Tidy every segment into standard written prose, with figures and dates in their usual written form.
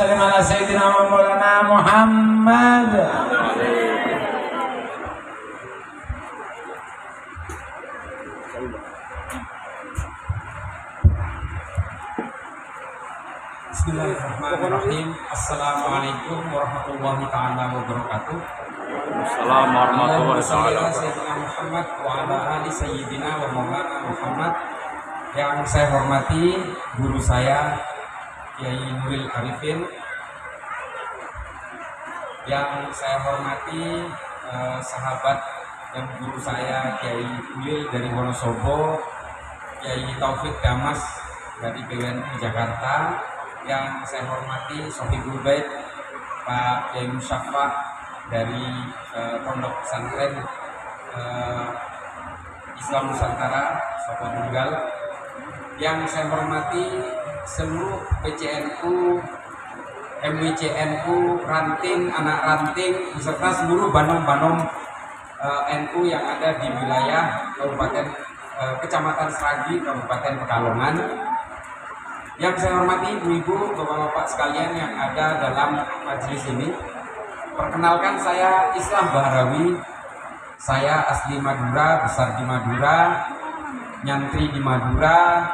Salam ala Sayyidina wa Maulana Muhammad. Bismillahirrahmanirrahim. Assalamualaikum warahmatullahi taala wabarakatuh. Assalamualaikum warahmatullahi wabarakatuh. Sayyidina Muhammad wa ala ali Sayyidina wa Maulana Muhammad. Yang saya hormati guru saya Kiai Nuril Arifin, yang saya hormati sahabat yang guru saya Kiai Ulil dari Wonosobo, Kiai Taufik Damas dari BWNU Jakarta, yang saya hormati Sohibul Bait Pak Kiai Musyafa dari Pondok Pesantren Islam Nusantara Sopo Tunggal, yang saya hormati seluruh PCNU, MWCNU, ranting, anak ranting, beserta seluruh banom-banom NU yang ada di wilayah Kabupaten Kecamatan Sragi, Kabupaten Pekalongan. Yang saya hormati ibu-ibu, bapak-bapak sekalian yang ada dalam majelis ini. Perkenalkan, saya Islam Bahrawi. Saya asli Madura, besar di Madura, nyantri di Madura,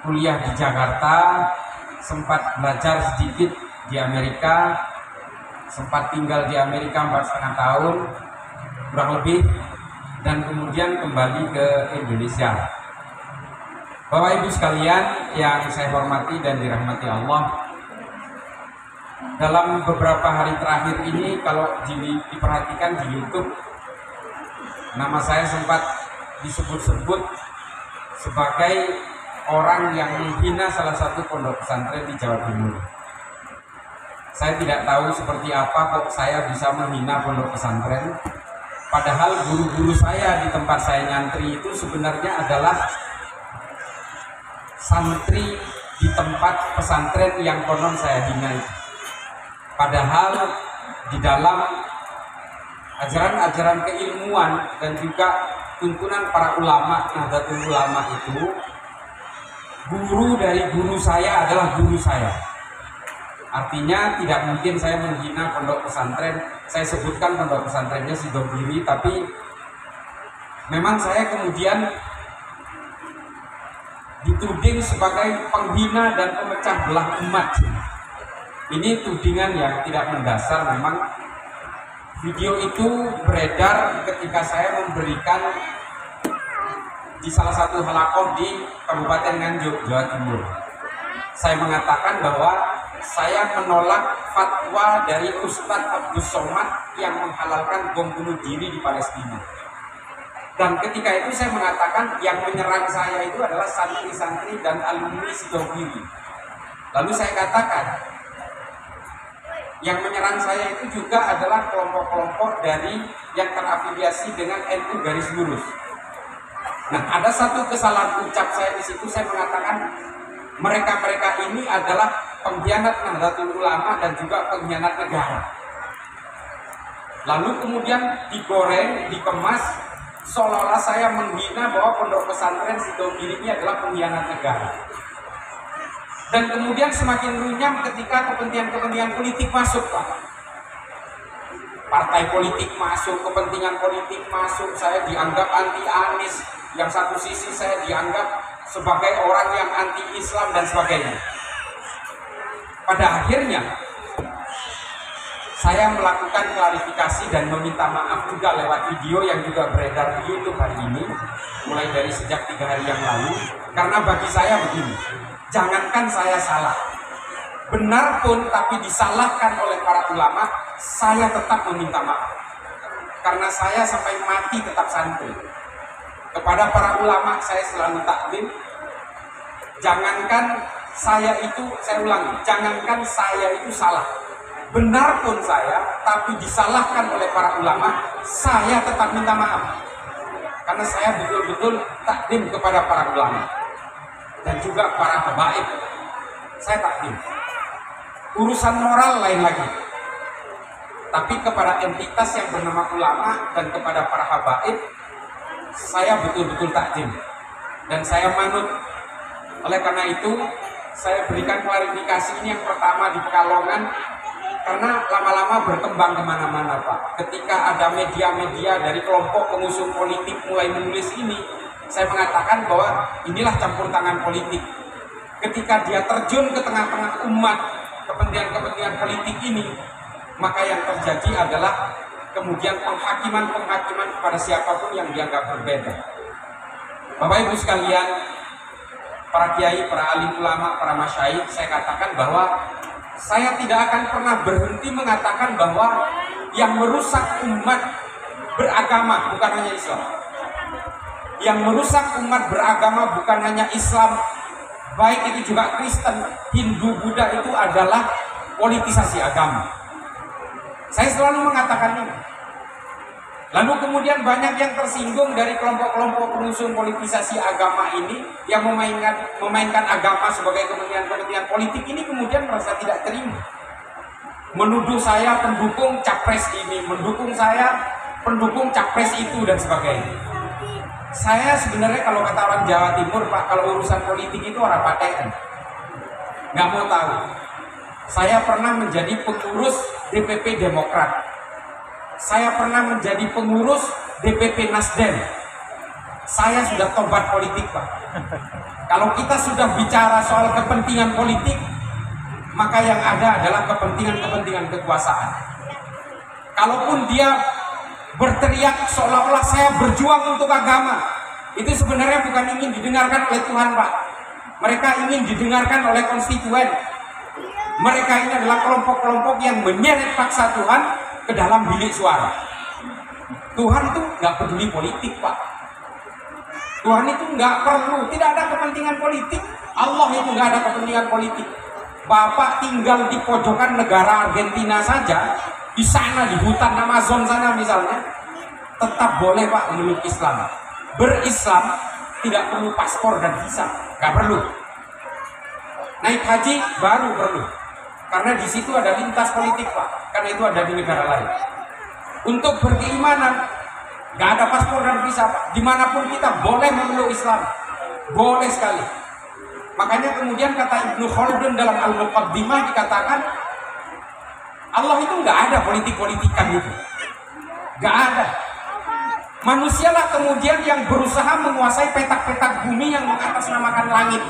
kuliah di Jakarta, sempat belajar sedikit di Amerika, sempat tinggal di Amerika 4,5 tahun kurang lebih, dan kemudian kembali ke Indonesia. Bapak Ibu sekalian yang saya hormati dan dirahmati Allah, dalam beberapa hari terakhir ini kalau diperhatikan di YouTube, nama saya sempat disebut-sebut sebagai orang yang menghina salah satu pondok pesantren di Jawa Timur. Saya tidak tahu seperti apa kok saya bisa menghina pondok pesantren, padahal guru-guru saya di tempat saya nyantri itu sebenarnya adalah santri di tempat pesantren yang konon saya hina itu. Padahal di dalam ajaran-ajaran keilmuan dan juga tuntunan para ulama Nahdlatul Ulama itu, guru dari guru saya adalah guru saya. Artinya tidak mungkin saya menghina pondok pesantren. Saya sebutkan pondok pesantrennya Sidogiri, tapi memang saya kemudian dituding sebagai penghina dan pemecah belah umat. Ini tudingan yang tidak mendasar. Memang video itu beredar ketika saya memberikan di salah satu halakoh di Kabupaten Nganjuk, Jawa Timur. Saya mengatakan bahwa saya menolak fatwa dari Ustadz Abdus Somad yang menghalalkan bom bunuh diri di Palestina. Dan ketika itu saya mengatakan yang menyerang saya itu adalah santri-santri dan alumni Sidogiri. Lalu saya katakan yang menyerang saya itu juga adalah kelompok-kelompok dari yang terafiliasi dengan NU garis lurus. Nah, ada satu kesalahan ucap saya di situ. Saya mengatakan mereka-mereka ini adalah pengkhianat Nahdlatul Ulama dan juga pengkhianat negara. Lalu kemudian digoreng, dikemas seolah-olah saya menghina bahwa pondok pesantren Sidogiri ini adalah pengkhianat negara. Dan kemudian semakin runyam ketika kepentingan-kepentingan politik masuk, Pak. Partai politik masuk, kepentingan politik masuk, saya dianggap anti Anies. Yang satu sisi saya dianggap sebagai orang yang anti-Islam dan sebagainya. Pada akhirnya saya melakukan klarifikasi dan meminta maaf juga lewat video yang juga beredar di YouTube hari ini, mulai dari sejak 3 hari yang lalu. Karena bagi saya begini, jangankan saya salah, benar pun tapi disalahkan oleh para ulama, saya tetap meminta maaf. Karena saya sampai mati tetap santri. Kepada para ulama saya selalu taklim. Jangankan saya itu, saya ulangi, jangankan saya itu salah, benar pun saya, tapi disalahkan oleh para ulama, saya tetap minta maaf. Karena saya betul-betul taklim kepada para ulama dan juga para habaib. Saya taklim. Urusan moral lain lagi. Tapi kepada entitas yang bernama ulama dan kepada para habaib, saya betul-betul taklim dan saya manut. Oleh karena itu, saya berikan klarifikasi ini yang pertama di Pekalongan, karena lama-lama berkembang kemana-mana Pak. Ketika ada media-media dari kelompok pengusung politik mulai menulis ini, saya mengatakan bahwa inilah campur tangan politik. Ketika dia terjun ke tengah-tengah umat, kepentingan-kepentingan politik ini, maka yang terjadi adalah kemudian penghakiman-penghakiman kepada siapapun yang dianggap berbeda. Bapak Ibu sekalian, para kiai, para alim ulama, para masyayikh, saya katakan bahwa saya tidak akan pernah berhenti mengatakan bahwa yang merusak umat beragama bukan hanya Islam. Yang merusak umat beragama bukan hanya Islam, baik itu juga Kristen, Hindu, Buddha, itu adalah politisasi agama. Saya selalu mengatakan ini. Lalu kemudian banyak yang tersinggung dari kelompok-kelompok pengusung politisasi agama ini yang memainkan agama sebagai kepentingan-kepentingan politik ini, kemudian merasa tidak terima. Menuduh saya pendukung capres ini, mendukung saya pendukung capres itu dan sebagainya. Saya sebenarnya kalau kata orang Jawa Timur Pak, kalau urusan politik itu orang paten, nggak mau tahu. Saya pernah menjadi pengurus DPP Demokrat. Saya pernah menjadi pengurus DPP Nasdem. Saya sudah tobat politik Pak. Kalau kita sudah bicara soal kepentingan politik, maka yang ada adalah kepentingan-kepentingan kekuasaan. Kalaupun dia berteriak seolah-olah saya berjuang untuk agama, itu sebenarnya bukan ingin didengarkan oleh Tuhan Pak. Mereka ingin didengarkan oleh konstituen. Mereka ini adalah kelompok-kelompok yang menyeret paksa Tuhan ke dalam bilik suara. Tuhan itu nggak peduli politik Pak. Tuhan itu nggak perlu, tidak ada kepentingan politik. Allah itu nggak ada kepentingan politik. Bapak tinggal di pojokan negara Argentina saja, di sana di hutan Amazon sana misalnya, tetap boleh Pak memeluk Islam. Berislam tidak perlu paspor dan visa, nggak perlu. Naik haji baru perlu, karena di situ ada lintas politik Pak, karena itu ada di negara lain. Untuk berkeimanan nggak ada paspor dan visa Pak, dimanapun kita boleh memeluk Islam, boleh sekali. Makanya kemudian kata Ibnu Khaldun dalam Al-Muqaddimah dikatakan Allah itu nggak ada politik-politikan gitu, nggak ada. Manusialah kemudian yang berusaha menguasai petak-petak bumi yang mengatasnamakan langit,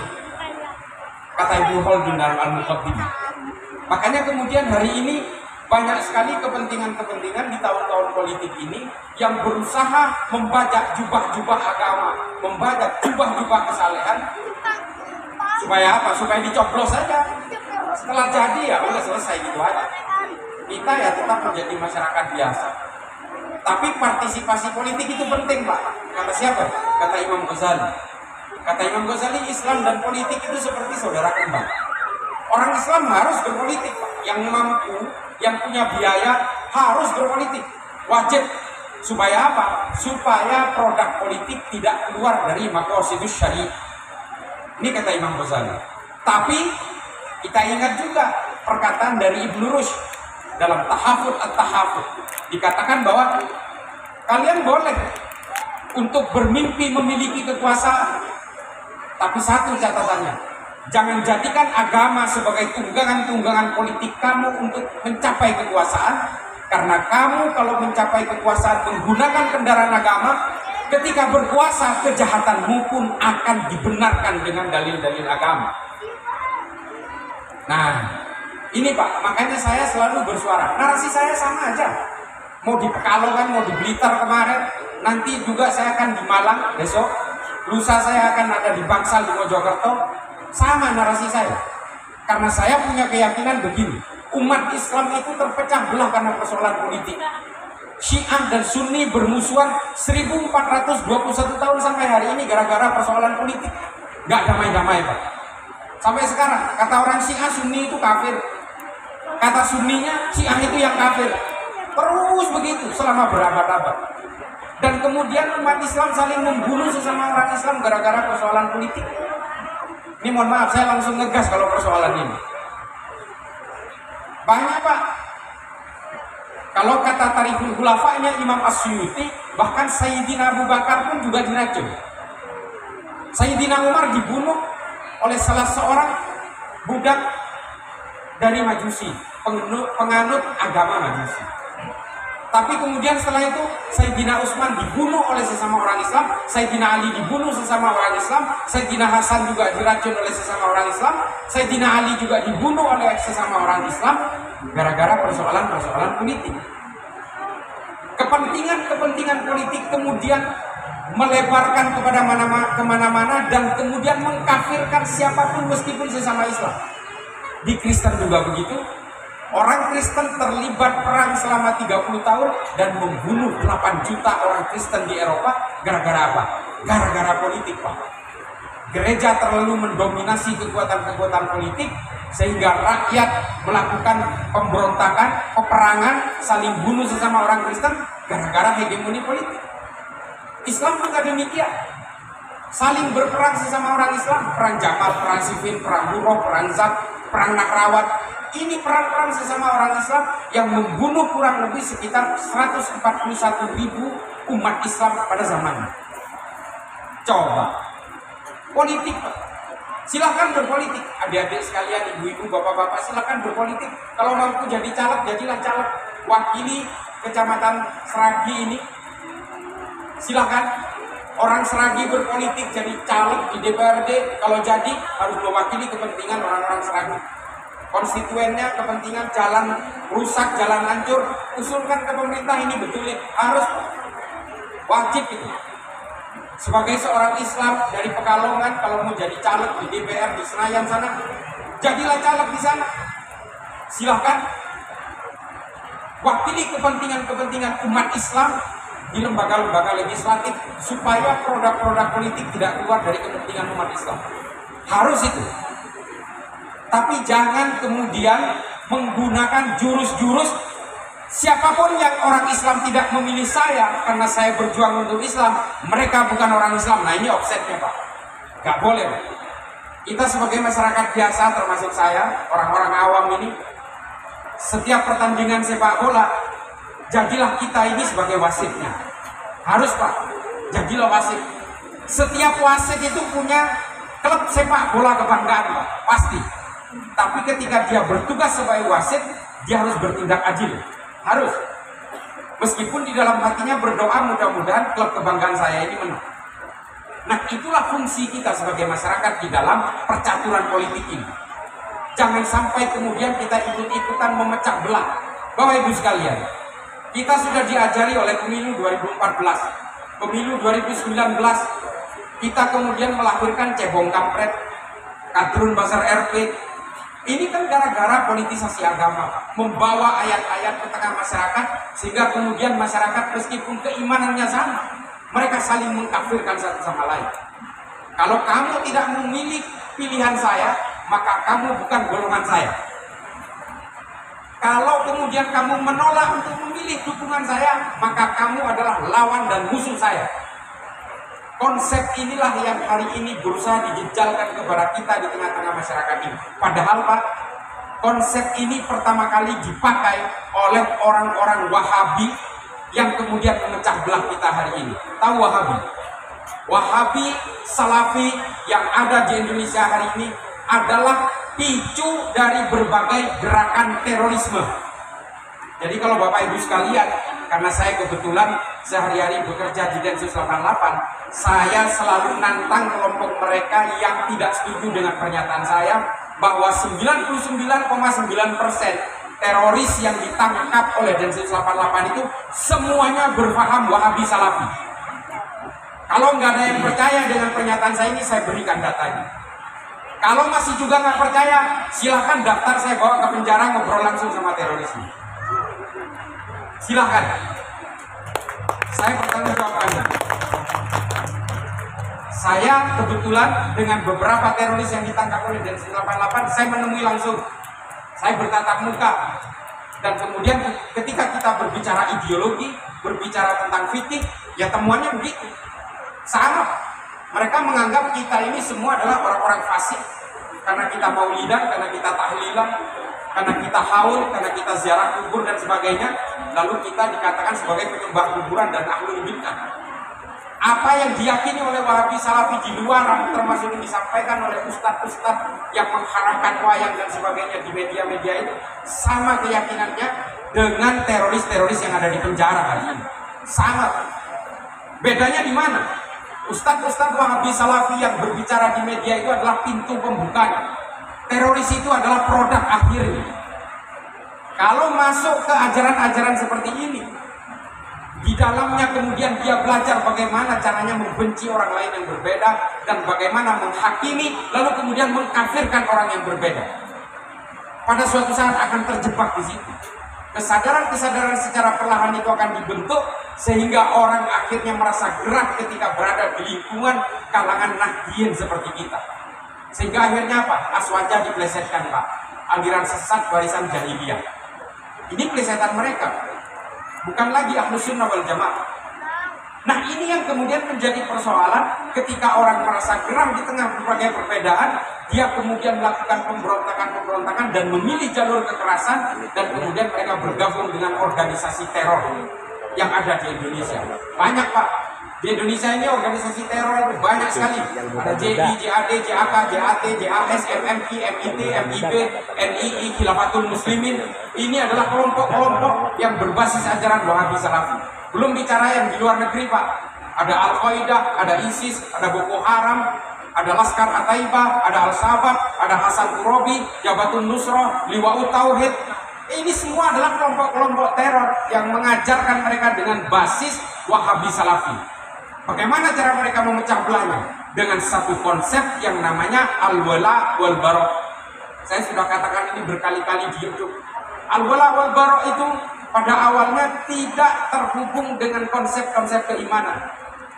kata Ibnu Khaldun dalam Al-Muqaddimah. Makanya kemudian hari ini banyak sekali kepentingan-kepentingan di tahun-tahun politik ini yang berusaha membajak jubah-jubah agama, membajak jubah-jubah kesalehan. Supaya apa? Supaya dicoblos saja. Setelah jadi ya udah selesai gitu aja. Kita ya tetap menjadi masyarakat biasa. Tapi partisipasi politik itu penting Pak. Kata siapa? Kata Imam Ghazali. Kata Imam Ghazali, Islam dan politik itu seperti saudara kembar. Orang Islam harus berpolitik Pak. Yang mampu, yang punya biaya harus berpolitik. Wajib. Supaya apa? Supaya produk politik tidak keluar dari maqasidus syariah. Ini kata Imam Ghazali. Tapi kita ingat juga perkataan dari Ibnu Rushd dalam Tahafut at-Tahafut. Dikatakan bahwa kalian boleh untuk bermimpi memiliki kekuasaan. Tapi satu catatannya, jangan jadikan agama sebagai tunggangan-tunggangan politik kamu untuk mencapai kekuasaan. Karena kamu kalau mencapai kekuasaan menggunakan kendaraan agama, ketika berkuasa kejahatanmu pun akan dibenarkan dengan dalil-dalil agama. Nah, ini Pak, makanya saya selalu bersuara. Narasi saya sama aja. Mau di Pekalongan, mau di Blitar kemarin, nanti juga saya akan di Malang besok, lusa saya akan ada di Bangsal di Mojokerto. Sama narasi saya. Karena saya punya keyakinan begini, umat Islam itu terpecah belah karena persoalan politik. Syiah dan Sunni bermusuhan 1421 tahun sampai hari ini gara-gara persoalan politik. Gak damai-damai Pak. Sampai sekarang kata orang Syiah Sunni itu kafir, kata Sunninya Syiah itu yang kafir. Terus begitu selama berabad-abad. Dan kemudian umat Islam saling membunuh sesama orang Islam gara-gara persoalan politik. Ini mohon maaf saya langsung ngegas kalau persoalan ini. Banyak Pak. Kalau kata Tarikhul Khulafa'nya Imam As-Suyuti, bahkan Sayyidina Abu Bakar pun juga diracun. Sayyidina Umar dibunuh oleh salah seorang budak dari Majusi, penganut agama Majusi. Tapi kemudian setelah itu Sayyidina Utsman dibunuh oleh sesama orang Islam, Sayyidina Ali dibunuh sesama orang Islam, Sayyidina Hasan juga diracun oleh sesama orang Islam, Sayyidina Ali juga dibunuh oleh sesama orang Islam gara-gara persoalan-persoalan politik. Kepentingan politik kemudian melebarkan kemana-mana dan kemudian mengkafirkan siapapun meskipun sesama Islam. Di Kristen juga begitu. Orang Kristen terlibat perang selama 30 tahun dan membunuh 8 juta orang Kristen di Eropa gara-gara apa? Gara-gara politik, Pak. Gereja terlalu mendominasi kekuatan-kekuatan politik sehingga rakyat melakukan pemberontakan, peperangan, saling bunuh sesama orang Kristen gara-gara hegemoni politik. Islam juga demikian. Saling berperang sesama orang Islam, perang Jamal, perang Siffin, perang Buroh, perang Zat, perang Nahrawat. Ini perang-perang sesama orang Islam yang membunuh kurang lebih sekitar 141.000 umat Islam pada zamannya. Coba politik, Pak. Silahkan berpolitik, adik-adik sekalian, ibu-ibu, bapak-bapak, silahkan berpolitik. Kalau mampu jadi caleg, jadilah caleg. Wakili kecamatan Seragi ini, silahkan. Orang Seragi berpolitik jadi caleg di DPRD, kalau jadi harus mewakili kepentingan orang-orang Seragi. Konstituennya kepentingan jalan rusak, jalan hancur, usulkan ke pemerintah ini betulin, harus wajib itu. Sebagai seorang Islam dari Pekalongan, kalau mau jadi caleg di DPR di Senayan sana, jadilah caleg di sana. Silahkan wakili kepentingan umat Islam di lembaga-lembaga legislatif supaya produk-produk politik tidak keluar dari kepentingan umat Islam. Harus itu. Tapi jangan kemudian menggunakan jurus-jurus siapapun yang orang Islam tidak memilih saya karena saya berjuang untuk Islam, mereka bukan orang Islam. Nah, ini offsetnya, Pak. Gak boleh, Pak. Kita sebagai masyarakat biasa, termasuk saya, orang-orang awam ini, setiap pertandingan sepak bola, jadilah kita ini sebagai wasitnya. Harus, Pak. Jadilah wasit. Setiap wasit itu punya klub sepak bola kebanggaan, Pak. Pasti. Tapi ketika dia bertugas sebagai wasit, dia harus bertindak adil. Harus. Meskipun di dalam hatinya berdoa mudah-mudahan klub kebanggaan saya ini menang. Nah, itulah fungsi kita sebagai masyarakat di dalam percaturan politik ini. Jangan sampai kemudian kita ikut-ikutan memecah belah. Bapak Ibu sekalian, kita sudah diajari oleh pemilu 2014, pemilu 2019, kita kemudian melahirkan cebong kampret, kadrun basar RP. Ini kan gara-gara politisasi agama, membawa ayat-ayat ke tengah masyarakat, sehingga kemudian masyarakat meskipun keimanannya sama, mereka saling mengkafirkan satu sama lain. Kalau kamu tidak memilih pilihan saya, maka kamu bukan golongan saya. Kalau kemudian kamu menolak untuk memilih dukungan saya, maka kamu adalah lawan dan musuh saya. Konsep inilah yang hari ini berusaha dijejalkan kepada kita di tengah-tengah masyarakat ini. Padahal, Pak, konsep ini pertama kali dipakai oleh orang-orang Wahabi yang kemudian memecah belah kita hari ini. Tahu Wahabi? Wahabi, Salafi yang ada di Indonesia hari ini adalah picu dari berbagai gerakan terorisme. Jadi kalau Bapak Ibu sekalian, karena saya kebetulan sehari-hari bekerja di Densus 88, saya selalu nantang kelompok mereka yang tidak setuju dengan pernyataan saya bahwa 99,9% teroris yang ditangkap oleh Densus 88 itu semuanya berpaham Wahabi Salafi. Kalau nggak ada yang percaya dengan pernyataan saya ini, saya berikan datanya. Kalau masih juga nggak percaya, silahkan daftar, saya bawa ke penjara, ngobrol langsung sama teroris ini. Silahkan. Saya bertanggung jawab Anda. Saya kebetulan dengan beberapa teroris yang ditangkap oleh Densus 88, saya menemui langsung. Saya bertatap muka. Dan kemudian ketika kita berbicara ideologi, berbicara tentang fikih, ya temuannya begitu. Sama. Mereka menganggap kita ini semua adalah orang-orang fasik. Karena kita maulidan, karena kita tahlilan, karena kita haul, karena kita ziarah kubur dan sebagainya. Lalu kita dikatakan sebagai penyembah kuburan dan ahlul bid'ah. Apa yang diyakini oleh Wahabi Salafi di luar, termasuk yang disampaikan oleh ustadz-ustadz yang mengharamkan wayang dan sebagainya di media-media itu, sama keyakinannya dengan teroris-teroris yang ada di penjara hari ini. Sangat. Bedanya di mana? Ustadz-ustadz Wahabi Salafi yang berbicara di media itu adalah pintu pembukanya. Teroris itu adalah produk akhirnya. Kalau masuk ke ajaran-ajaran seperti ini, di dalamnya kemudian dia belajar bagaimana caranya membenci orang lain yang berbeda dan bagaimana menghakimi, lalu kemudian mengkafirkan orang yang berbeda. Pada suatu saat akan terjebak di situ. Kesadaran-kesadaran secara perlahan itu akan dibentuk sehingga orang akhirnya merasa gerak ketika berada di lingkungan kalangan Nahdiyin seperti kita. Sehingga akhirnya apa? Aswaja diplesetkan, Pak. Aliran sesat warisan jahiliyah. Ini plesetan mereka. Bukan lagi Ahlus Sunnah wal Jamaah. Nah, ini yang kemudian menjadi persoalan ketika orang merasa gerah di tengah berbagai perbedaan, dia kemudian melakukan pemberontakan dan memilih jalur kekerasan, dan kemudian mereka bergabung dengan organisasi teror yang ada di Indonesia. Banyak, Pak. Di Indonesia ini organisasi teror banyak sekali. Ada JI, JAD, JAK, JAT, JAS, MMI, MIT, MIB, NII, Khilafatul Muslimin. Ini adalah kelompok-kelompok yang berbasis ajaran Wahabi Salafi. Belum bicara yang di luar negeri, Pak. Ada Al-Qaeda, ada ISIS, ada Boko Haram, ada Laskar At-Taibah, ada Al-Sabab, ada Hasan Qurabi, Jabatun Nusrah, Liwa'ut Tauhid. Ini semua adalah kelompok-kelompok teror yang mengajarkan mereka dengan basis Wahabi Salafi. Bagaimana cara mereka memecah belahnya? Dengan satu konsep yang namanya al-wala wal bara'. Saya sudah katakan ini berkali-kali di YouTube. Al-wala wal bara' itu pada awalnya tidak terhubung dengan konsep-konsep keimanan.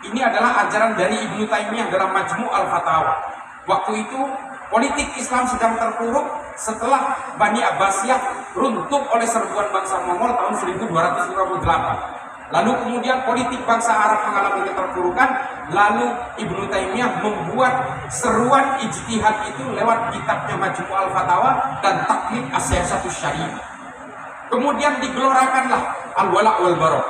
Ini adalah ajaran dari Ibnu Taimiyah dalam Majmu' al-Fatawa. Waktu itu politik Islam sedang terpuruk setelah Bani Abbasiyah runtuh oleh serbuan bangsa Mongol tahun 1258. Lalu kemudian politik bangsa Arab mengalami keterpurukan. Lalu Ibnu Taimiyah membuat seruan ijtihad itu lewat kitabnya Majmu' al-Fatawa dan Taklid as-Siyasatus Syariah. Kemudian digelorakanlah al-wala' wal bara'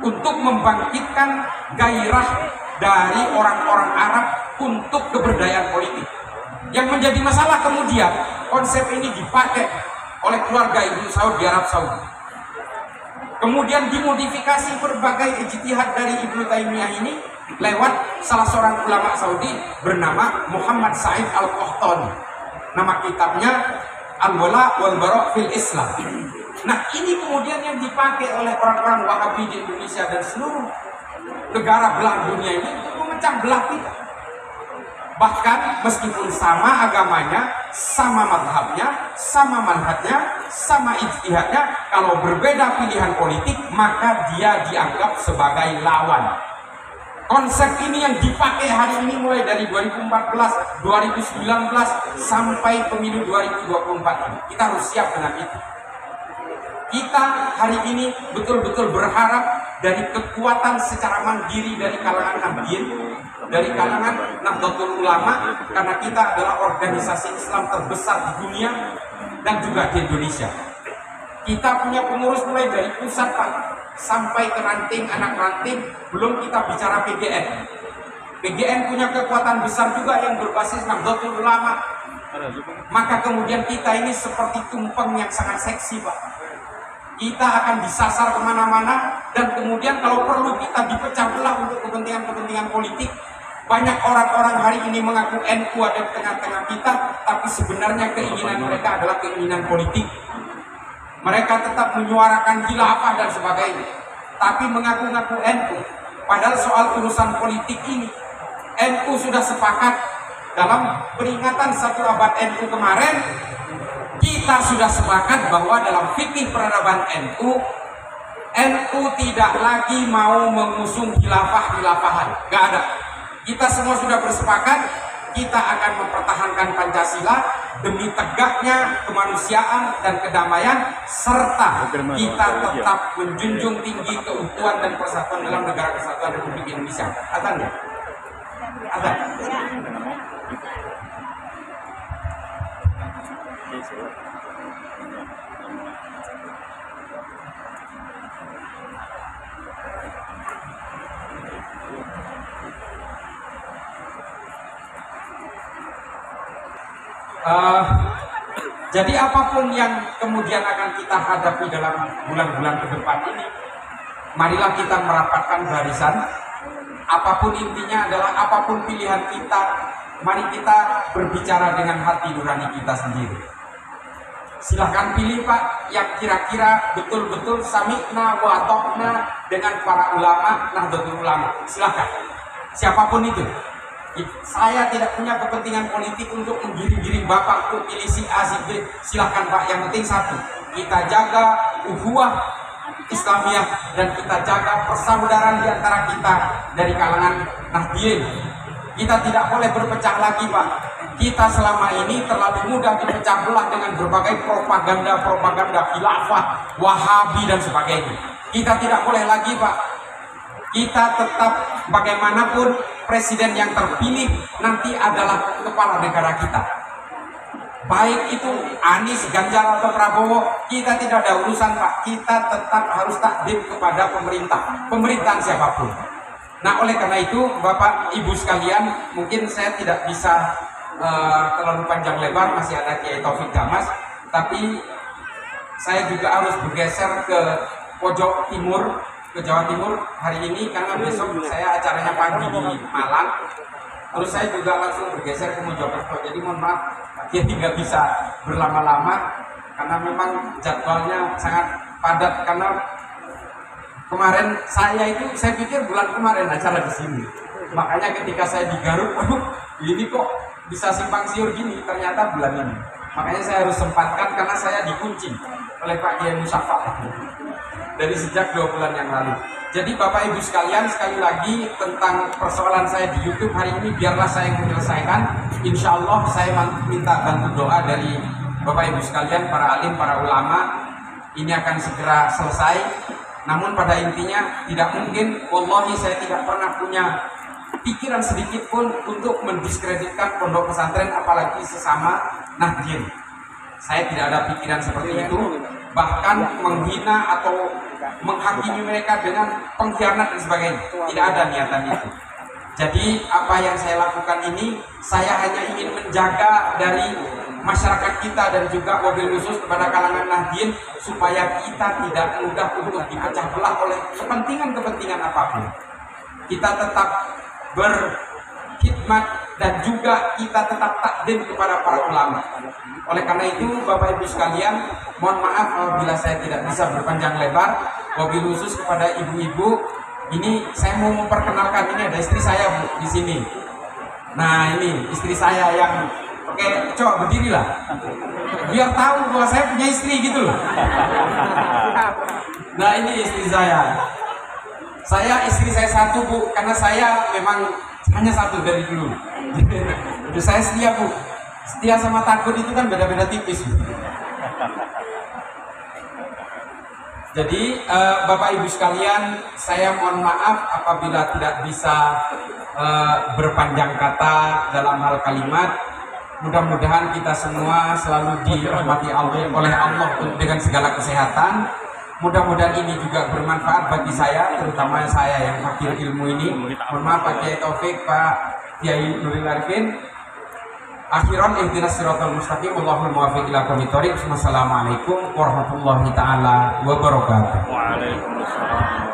untuk membangkitkan gairah dari orang-orang Arab untuk keberdayaan politik. Yang menjadi masalah kemudian, konsep ini dipakai oleh keluarga Ibnu Saud di Arab Saudi. Kemudian dimodifikasi berbagai ijtihad dari Ibnu Taimiyah ini lewat salah seorang ulama Saudi bernama Muhammad Said Al-Qahtani. Nama kitabnya Al-Wala wal Bara' fil Islam. Nah, ini kemudian yang dipakai oleh orang-orang Wahabi di Indonesia dan seluruh negara belahan dunia ini untuk memecah belah kita. Bahkan meskipun sama agamanya, sama madhabnya, sama manhajnya, sama ijtihadnya, kalau berbeda pilihan politik, maka dia dianggap sebagai lawan. Konsep ini yang dipakai hari ini mulai dari 2014, 2019, sampai pemilu 2024. Kita harus siap dengan itu. Kita hari ini betul-betul berharap dari kekuatan secara mandiri dari kalangan Nahdiyin, dari kalangan Nahdlatul Ulama, karena kita adalah organisasi Islam terbesar di dunia dan juga di Indonesia. Kita punya pengurus mulai dari pusat, Pak, sampai ke ranting, anak ranting, belum kita bicara PGN. PGN punya kekuatan besar juga yang berbasis Nahdlatul Ulama. Maka kemudian kita ini seperti tumpeng yang sangat seksi, Pak. Kita akan disasar kemana-mana, dan kemudian kalau perlu kita dipecah belah untuk kepentingan-kepentingan politik. Banyak orang-orang hari ini mengaku NU ada di tengah-tengah kita, tapi sebenarnya keinginan mereka adalah keinginan politik. Mereka tetap menyuarakan khilafah dan sebagainya, tapi mengaku-ngaku NU. Padahal soal urusan politik ini, NU sudah sepakat dalam peringatan 1 abad NU kemarin. Kita sudah sepakat bahwa dalam fikih peradaban NU tidak lagi mau mengusung khilafah-khilafahan. Gak ada. Kita semua sudah bersepakat, kita akan mempertahankan Pancasila demi tegaknya kemanusiaan dan kedamaian, serta kita tetap menjunjung tinggi keutuhan dan persatuan dalam negara kesatuan Republik Indonesia. Ada nggak? Ada. Jadi apapun yang kemudian akan kita hadapi dalam bulan-bulan ke depan ini, marilah kita merapatkan barisan. Apapun intinya adalah apapun pilihan kita, mari kita berbicara dengan hati nurani kita sendiri. Silahkan pilih Pak yang kira-kira betul-betul sami'na wa ta'na dengan para ulama, Nahdlatul Ulama. Silahkan, siapapun itu. Saya tidak punya kepentingan politik untuk menggiring-giring Bapak untuk pilih si A, si B. Silahkan Pak, yang penting satu, kita jaga ukhuwah Islamiyah dan kita jaga persaudaraan di antara kita dari kalangan Nahdliyin. Kita tidak boleh berpecah lagi Pak. Kita selama ini terlalu mudah dipecah belah dengan berbagai propaganda khilafah, Wahabi dan sebagainya. Kita tidak boleh lagi Pak. Kita tetap bagaimanapun presiden yang terpilih nanti adalah kepala negara kita. Baik itu Anies, Ganjar atau Prabowo, kita tidak ada urusan Pak. Kita tetap harus takdim kepada pemerintahan siapapun. Nah oleh karena itu Bapak Ibu sekalian, mungkin saya tidak bisa terlalu panjang lebar, masih ada Kiai Taufik Damas, tapi saya juga harus bergeser ke pojok timur, ke Jawa Timur hari ini karena besok saya acaranya pagi di Malang. Terus saya juga langsung bergeser ke Mojokerto. Jadi mohon maaf, dia tidak bisa berlama-lama karena memang jadwalnya sangat padat. Karena kemarin saya pikir bulan kemarin acara di sini. Makanya ketika saya di Garut, waduh, ini kok bisa simpang siur gini, ternyata bulan ini. Makanya saya harus sempatkan karena saya dikunci oleh Pak Kiai Musyafa dari sejak 2 bulan yang lalu. Jadi Bapak Ibu sekalian, sekali lagi tentang persoalan saya di YouTube hari ini, biarlah saya yang menyelesaikan. Insya Allah saya minta bantu doa dari Bapak Ibu sekalian, para alim, para ulama. Ini akan segera selesai. Namun pada intinya tidak mungkin, wallahi saya tidak pernah punya pikiran sedikit pun untuk mendiskreditkan pondok pesantren, apalagi sesama Nahdliyin. Saya tidak ada pikiran seperti itu, bahkan menghina atau menghakimi mereka dengan pengkhianat dan sebagainya. Tidak ada niatan itu. Jadi apa yang saya lakukan ini, saya hanya ingin menjaga dari masyarakat kita dan juga wabil khusus kepada kalangan Nahdliyin supaya kita tidak mudah untuk dipecah belah oleh kepentingan-kepentingan apapun. Kita tetap berkhidmat dan juga kita tetap takdim kepada para ulama. Oleh karena itu Bapak Ibu sekalian, mohon maaf apabila saya tidak bisa berpanjang lebar. Wabil khusus kepada ibu-ibu, ini saya mau memperkenalkan, ini ada istri saya Bu di sini. Nah ini istri saya yang, oke, coba berdirilah biar tahu bahwa saya punya istri gitu loh. Nah ini istri saya. Istri saya satu Bu, karena saya memang hanya satu dari dulu. Jadi saya setia Bu. Setia sama takut itu kan beda-beda tipis Bu. Jadi Bapak Ibu sekalian, saya mohon maaf apabila tidak bisa berpanjang kata dalam hal kalimat. Mudah-mudahan kita semua selalu dirahmati oleh Allah dengan segala kesehatan. Mudah-mudahan ini juga bermanfaat bagi saya, terutama saya yang fakir ilmu ini. Mohon maaf Pak Kiai Taufik, Pak Kiai Nuril Arifin. Akhiran ihdinas siratal mustaqim, Allahumma muwaffiq ila aqwamit thoriq. Wassalamualaikum warahmatullahi taala wabarakatuh. Waalaikumsalam.